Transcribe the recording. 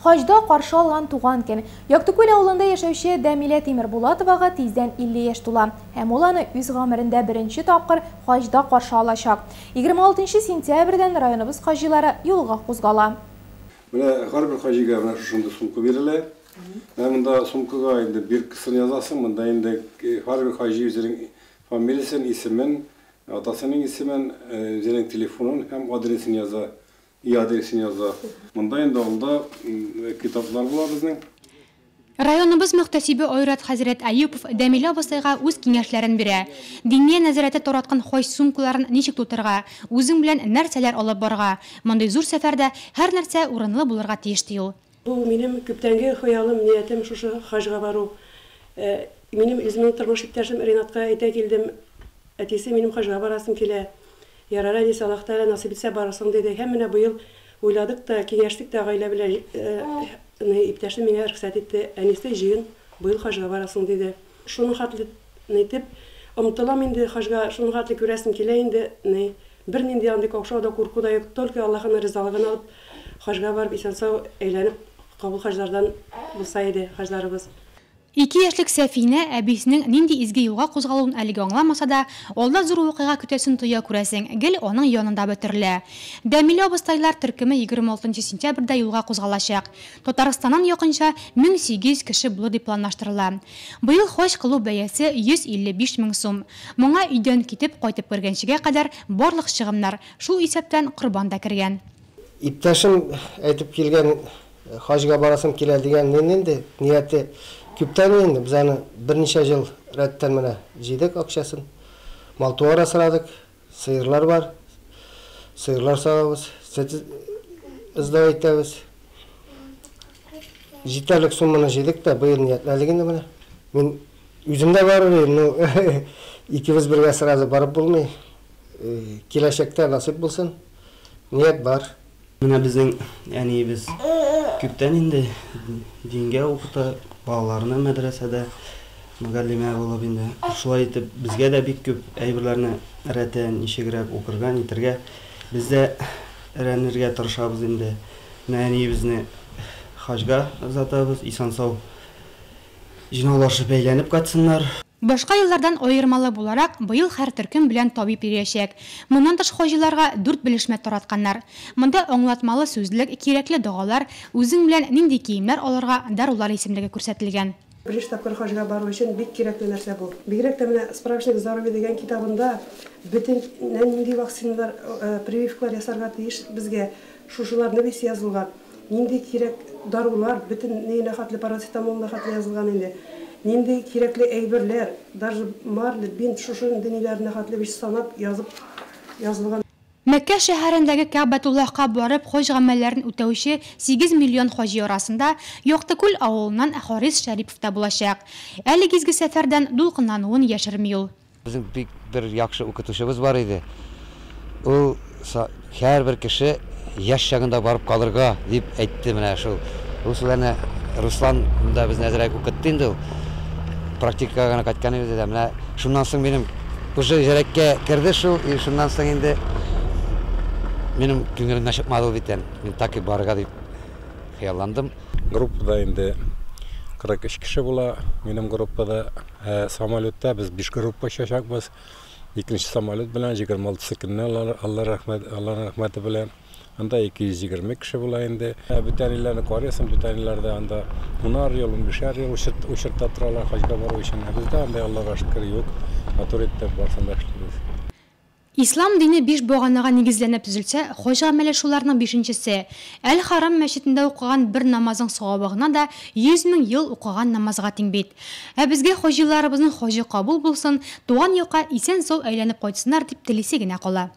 Хажда каршы алган туган көн. Яктыкүл авылында яшәүче Дәмилә Тимербулатовага тиздән 50 яшь тула. Һәм ул аны үз гомерендә беренче тапкыр хажда каршы алачак. 26 сентябрьдән районыбыз хаҗилары юлга кузгала. Менә һәрбер хаҗига менә шундый сумка бирелә. Монда сумкага инде бер кысыр язасың, монда инде һәрбер хаҗи үзенең фамилиясын, исемен, атасының исемен, үзенең телефонын һәм адресын яза. Адресini yazar. Монда инде алда китаплар була безнең. Районыбыз мөхтәсибе Ойрат хәзрәт Аюпов Дәмилә абыстайга үз киңәшләрен бирә. Диния нәзарәте тараткан хаҗ сумкаларын ничек тутырга, үзең белән нәрсәләр алып барга. Мондый зур сәфәрдә һәр нәрсә урынлы булырга тиеш ди ул. Бу минем күптәнге хыялым, ниятем шушы хаҗга бару. Минем үземнең тормыш иптәшем Ринатка әйтә килдем. Әтисе минем хаҗга барасым килә. Ярара ди Аллаһ Тәгалә насыйп итсә барасың диде. Һәм менә быел уйладык та, киңәштек тә гаилә белән иптәшем миңа рөхсәт итте. Әнисе җыен быел хаҗга барасың диде. Шуны хатлы әйтеп, омтылам инде хаҗга, шуны хатлы күрәсем килә инде. Бернинди андый каушау да, курку да юк, только Аллаһның ризалыгын алып хаҗга барып исән-сау әйләнеп кабул хаҗлардан булса иде хаҗларыбыз. 2 яшьлек Сәфинә әбисенең нинди изге юлга кузгалуын әлегә аңламаса да, алда зур вакыйга көтәсен тоя күрәсең, гел аның янында бетерелә. Дәмилә абыстайлар төркеме 26 сентябрьдә юлга кузгалачак. Татарстаннан якынча 1800 кеше булыр дип планлаштырыла. Быел хаҗ кылу бәясе 155 мең сум. Моңа өйдән китеп кайтып кергәнчегә кадәр барлык чыгымнар шул исәптән корбан да кергән. Иптәшем әйтеп килгән хаҗга барасым килә дигән инде нияте күптән инде без аны берничә ел рәттән менә җыйдык акчасын. Мал-туар асрадык, сыерлар бар. Сыерлар сагабыз, издә итәбез. Җитәрлек сумманы җыйдык та быел ниятләдек инде менә. Мин үземдә бар идем, икебез бергә сразу барып булмый. Киләчәктә насыйп булсын. Ният бар. Менә безнең, ягъни без күптән инде дингә укыта, балаларны мәдрәсәдә мөгаллимә булып инде. Шулай итеп, безгә дә бик күп әйберләрне рәтән ничегрәк укырган итәргә, без дә өйрәнергә тырышабыз инде. Мәни безне хаҗга озатабыз, исән-сау җинаулашып әйләнеп кайтсыннар. Башка еллардан аермалы буларак, быел һәр төркем белән табип йөрәчәк. Моннан тыш хаҗиларга 4 белешмә таратканнар. Монда аңлатмалы сүзлек, кирәкле догалар, үзең белән нинди киемнәр алырга дарулар исемлеге күрсәтелгән. Беренче тапкыр хаҗга бару өчен бик кирәкле нәрсә бу. Бигрәк тә менә справочник здоровья дигән китабында бөтен нинди вакциналар, прививкалар ясарга тиеш безгә шушыларны бис язылган. Нинди кирәк дарулар, бөтен нинди хәтле парацетамолны хәтле язылган инде. Нинди кирәкле әйберләр, даже марлы, бинт, шушы дөньяларны хәтле биш санап язылган. Мәккә шәһәрендәге Кәбәтуллаһка барып хаҗ гамәлләрен үтәүче 8 миллион хаҗи арасында Яктыкүл авылыннан Харис Шәрипов та булачак. Әлеге изге сәфәрдән дулкынлануын яшерми ул. Безнең бик бер яхшы укытучыбыз бар иде. Ул һәрбер кеше яшь чагында барып калырга дип әйтте менә шул. Ул сүзләрне Руслан да безне әзрәк укытты инде ул. Практикага кайткан иде менә шуннан соң минем уже йөрәккә керде шул, и шуннан соң инде минем күңелемдән чыкмады ул бит. Мин таки барырга дип хыялландым. Группада инде 43 кеше була. Минем группада самолетта без 5 группа чачакбыз. Икенче самолет белән 26 көнне Алла рәхмәте белән анда 220 кеше була инде. Бүтән илләрне карыйсың, бүтән илләрдә анда 10 ел, 15 ел учетта торалар хаҗга бару өчен. Бездә анда Аллага шөкер юк. Авторитет барсында эшлибез. Ислам дине 5 баганага нигезләнеп төзелсә, хаҗ гамәле шуларның 5-нчесе. Әл-Харам мәчетендә укыган бер намазның савабына да 100 мең ел укыган намазга тиң бит. Ә безгә хаҗиларыбызның хаҗы кабул булсын, туган якка исән-сау әйләнеп кайтсыннар дип телисе генә кала.